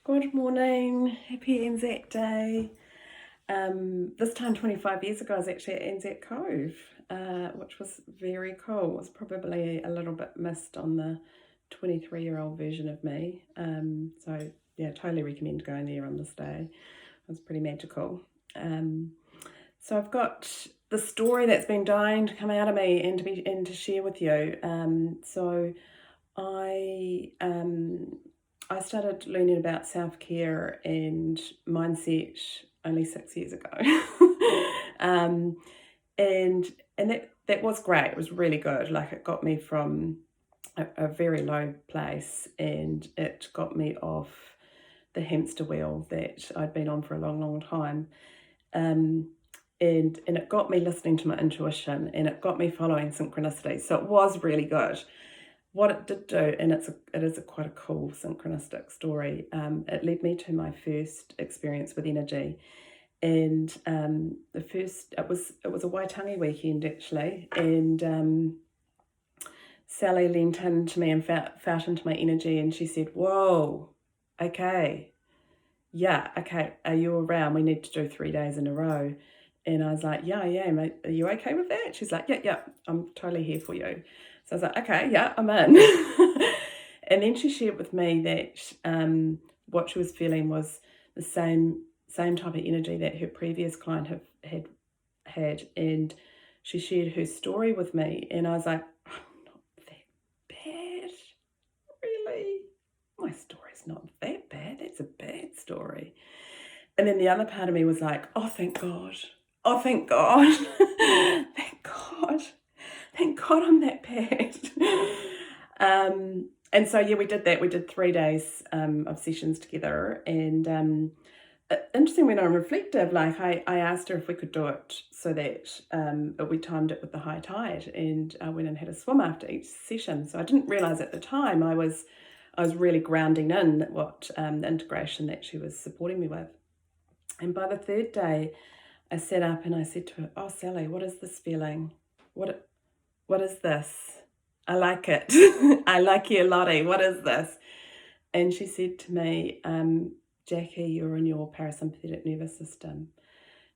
Good morning, happy Anzac Day. This time 25 years ago, I was actually at Anzac Cove, which was very cool. It was probably a little bit missed on the 23-year-old version of me. So yeah, totally recommend going there on this day. It was pretty magical. So I've got the story that's been dying to come out of me and to share with you. So I started learning about self-care and mindset only 6 years ago. um, and that was great. It was really good. Like, it got me from a very low place, and it got me off the hamster wheel that I'd been on for a long, long time. And it got me listening to my intuition, and it got me following synchronicity. So it was really good. What it did do, and it is quite a cool synchronistic story. It led me to my first experience with energy, and it was a Waitangi weekend actually, and Sally leaned into me and felt into my energy, and she said, "Whoa, okay, yeah, okay, are you around? We need to do 3 days in a row." And I was like, "Yeah, I am. Are you okay with that?" She's like, "Yeah, I'm totally here for you." So I was like, "Okay, yeah, I'm in." And then she shared with me that what she was feeling was the same type of energy that her previous client had, and she shared her story with me, and I was like, "I'm not that bad, really. My story's not that bad. That's a bad story." And then the other part of me was like, "Oh, thank God. Oh, thank God. Thank God. Thank God I'm that bad." And so, yeah, we did that. We did 3 days of sessions together. And interesting, when I'm reflective, like I asked her if we could do it so that we timed it with the high tide. And I went and had a swim after each session. So I didn't realise at the time I was really grounding in what the integration that she was supporting me with. And by the third day, I sat up and I said to her, "Oh, Sally, what is this feeling? What is this? I like it. I like you, Lottie. What is this?" And she said to me, "Jackie, you're in your parasympathetic nervous system."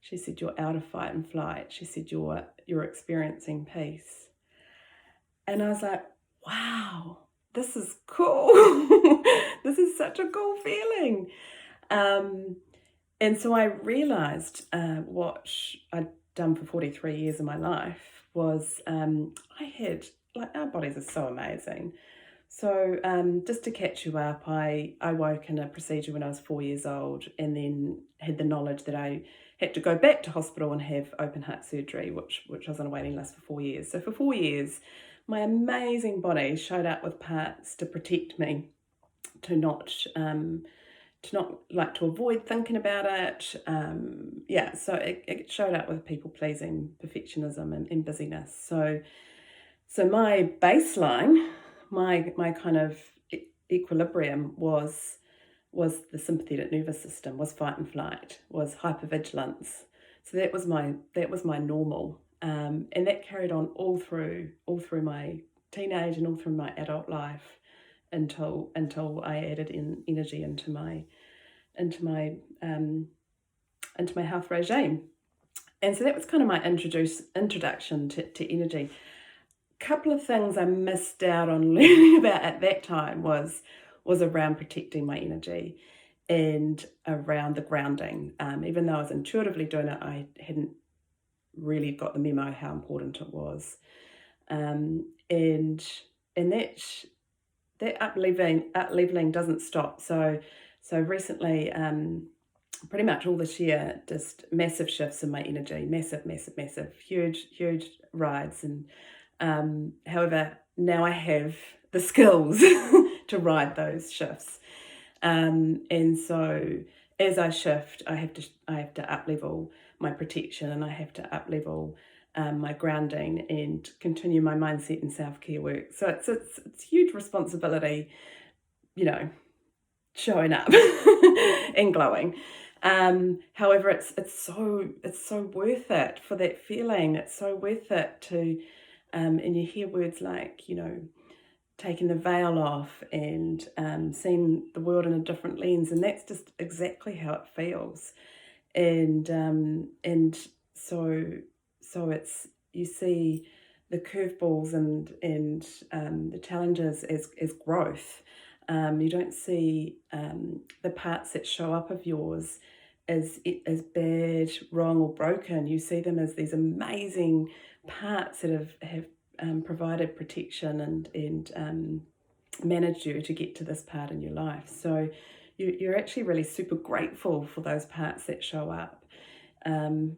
She said, "You're out of fight and flight." She said, "You're experiencing peace." And I was like, "Wow, this is cool." This is such a cool feeling. Um, And so I realised what I'd done for 43 years of my life was I had, like, our bodies are so amazing. So just to catch you up, I woke in a procedure when I was 4 years old, and then had the knowledge that I had to go back to hospital and have open heart surgery, which I was on a waiting list for 4 years. So for 4 years, my amazing body showed up with parts to protect me, to not like to avoid thinking about it. So it showed up with people pleasing, perfectionism, and busyness. So my baseline, my kind of equilibrium was the sympathetic nervous system, was fight and flight, was hypervigilance. So that was my normal, and that carried on all through my teenage and all through my adult life, until I added in energy into my into my health regime. And so that was kind of my introduction to energy. A couple of things I missed out on learning about at that time was around protecting my energy and around the grounding. Even though I was intuitively doing it, I hadn't really got the memo how important it was. And that up-leveling doesn't stop. So recently, pretty much all this year, just massive shifts in my energy, massive, huge rides. And however, now I have the skills to ride those shifts. And so as I shift, I have to up level my protection, and I have to up level my grounding, and continue my mindset and self-care work. So it's huge responsibility, showing up and glowing. However, it's so worth it for that feeling. It's so worth it to, and you hear words like, taking the veil off and seeing the world in a different lens, and that's just exactly how it feels. And so it's, you see the curveballs and the challenges as growth. You don't see the parts that show up of yours as bad, wrong, or broken. You see them as these amazing parts that have provided protection and managed you to get to this part in your life. So you're actually really super grateful for those parts that show up.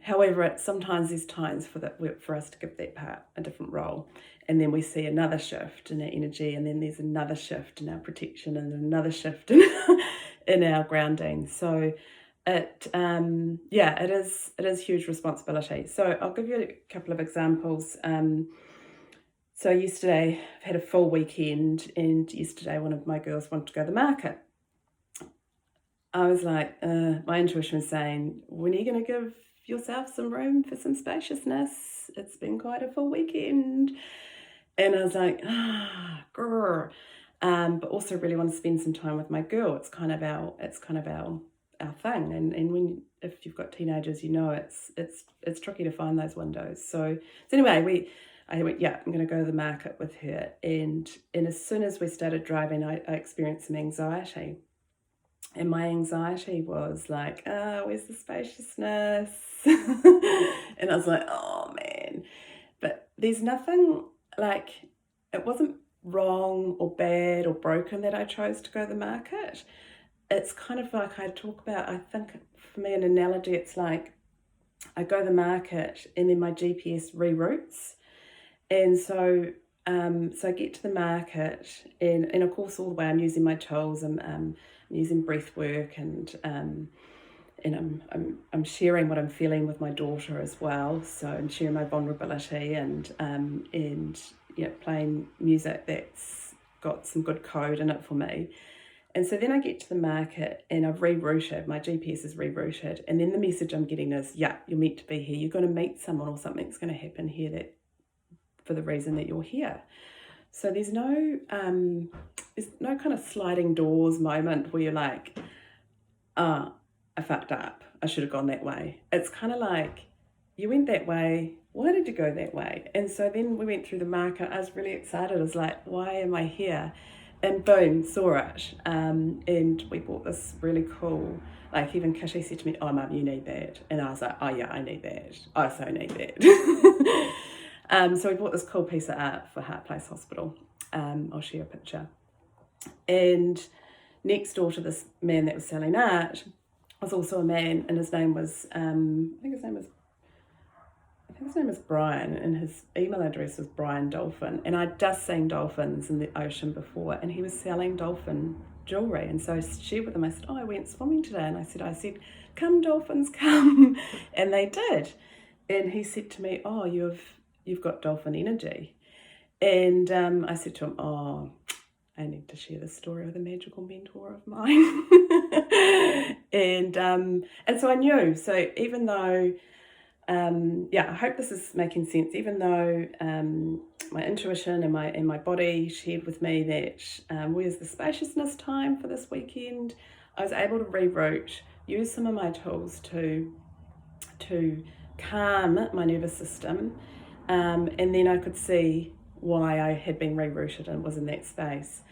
However, sometimes there's times for us to give that part a different role, and then we see another shift in our energy, and then there's another shift in our protection, and another shift in our grounding. So it is huge responsibility. So I'll give you a couple of examples. So yesterday I've had a full weekend, and yesterday one of my girls wanted to go to the market. I was like, my intuition was saying, when are you going to give yourself some room for some spaciousness? It's been quite a full weekend. And I was like, grr. But also really want to spend some time with my girl. It's kind of our thing. And if you've got teenagers, you know it's tricky to find those windows. So anyway, I went, yeah, I'm going to go to the market with her. And as soon as we started driving, I experienced some anxiety. And my anxiety was like, where's the spaciousness? And I was like, oh man. But there's nothing, like, it wasn't wrong or bad or broken that I chose to go to the market. It's kind of like I talk about, I think for me, an analogy, it's like I go to the market and then my GPS reroutes. And so I get to the market, and of course all the way I'm using my tools. I'm using breath work, and I'm sharing what I'm feeling with my daughter as well. So I'm sharing my vulnerability and playing music that's got some good code in it for me. And so then I get to the market and I've rerouted, my GPS is rerouted, and then the message I'm getting is, yeah, you're meant to be here. You're going to meet someone, or something's going to happen here that for the reason that you're here. So there's no kind of sliding doors moment where you're like, I fucked up, I should have gone that way. It's kind of like, you went that way, why did you go that way? And so then we went through the market. I was really excited. I was like, why am I here? And boom, saw it. And we bought this really cool, like even Kitty said to me, oh Mum, you need that. And I was like, oh yeah, I need that. I so need that. So we bought this cool piece of art for Hart Place Hospital. I'll share a picture. And next door to this man that was selling art was also a man, and his name was, I think his name was Brian, and his email address was Brian Dolphin. And I'd just seen dolphins in the ocean before, and he was selling dolphin jewellery. And so I shared with him, I said, oh, I went swimming today. And I said, come dolphins, come. And they did. And he said to me, oh, you've got dolphin energy. And I said to him, oh, I need to share this story with a magical mentor of mine. and so I knew. So even though, I hope this is making sense. Even though my intuition and my body shared with me that where's the spaciousness time for this weekend, I was able to reroute, use some of my tools to calm my nervous system, and then I could see why I had been rerouted and was in that space.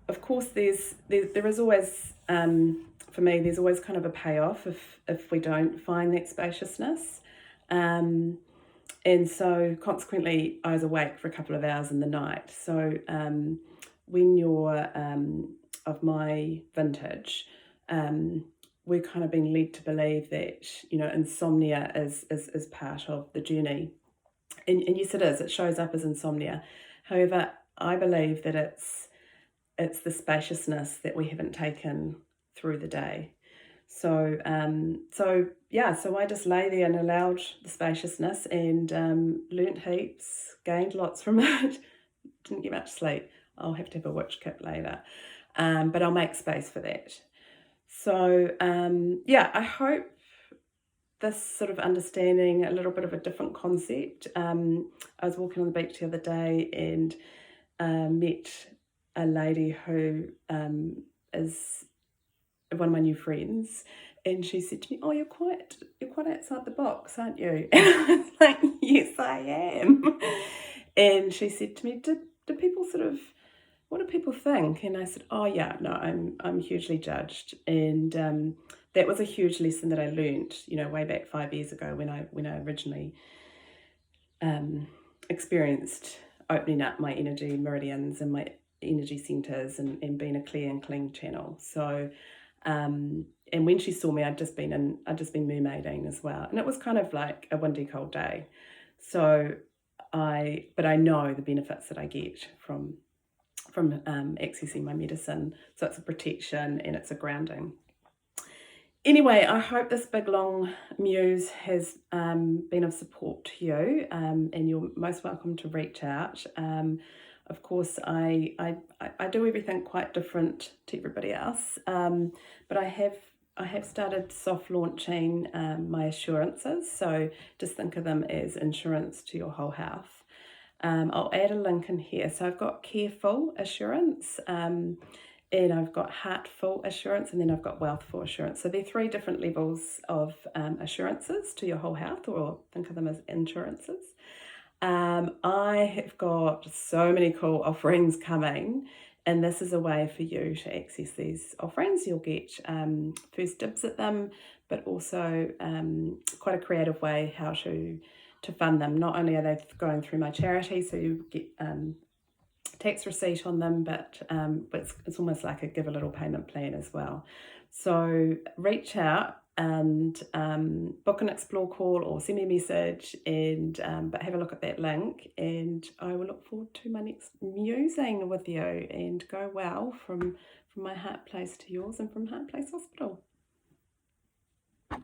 Of course, there is always, for me, there's always kind of a payoff if we don't find that spaciousness. And so consequently, I was awake for a couple of hours in the night. So when you're of my vintage, we're kind of being led to believe that, insomnia is part of the journey. And yes, it is. It shows up as insomnia. However, I believe that it's the spaciousness that we haven't taken through the day. So I just lay there and allowed the spaciousness, and learnt heaps, gained lots from it. Didn't get much sleep. I'll have to have a witch kip later, but I'll make space for that. So I hope this sort of understanding, a little bit of a different concept. I was walking on the beach the other day, and met a lady who is one of my new friends, and she said to me, "Oh, you're quite outside the box, aren't you?" And I was like, "Yes, I am." And she said to me, "Do people sort of, what do people think?" And I said, "Oh yeah, no, I'm hugely judged." And that was a huge lesson that I learned, way back 5 years ago when I originally experienced opening up my energy meridians and my energy centers, and being a clear and clean channel. So and when she saw me, I'd just been mermaiding as well, and it was kind of like a windy cold day. So but I know the benefits that I get from accessing my medicine. So it's a protection and it's a grounding. Anyway, I hope this big long muse has been of support to you, and you're most welcome to reach out. Of course, I do everything quite different to everybody else, but I have started soft launching my assurances. So just think of them as insurance to your whole health. I'll add a link in here. So I've got Careful Assurance, and I've got Heartful Assurance, and then I've got Wealthful Assurance. So they're 3 different levels of assurances to your whole health, or think of them as insurances. I have got so many cool offerings coming, and this is a way for you to access these offerings. You'll get first dibs at them, but also quite a creative way how to fund them. Not only are they going through my charity, so you get tax receipt on them, but it's almost like a give a little payment plan as well. So reach out and book an explore call or send me a message, and but have a look at that link, and I will look forward to my next musing with you. And go well from my heart place to yours, and from Heart Place Hospital.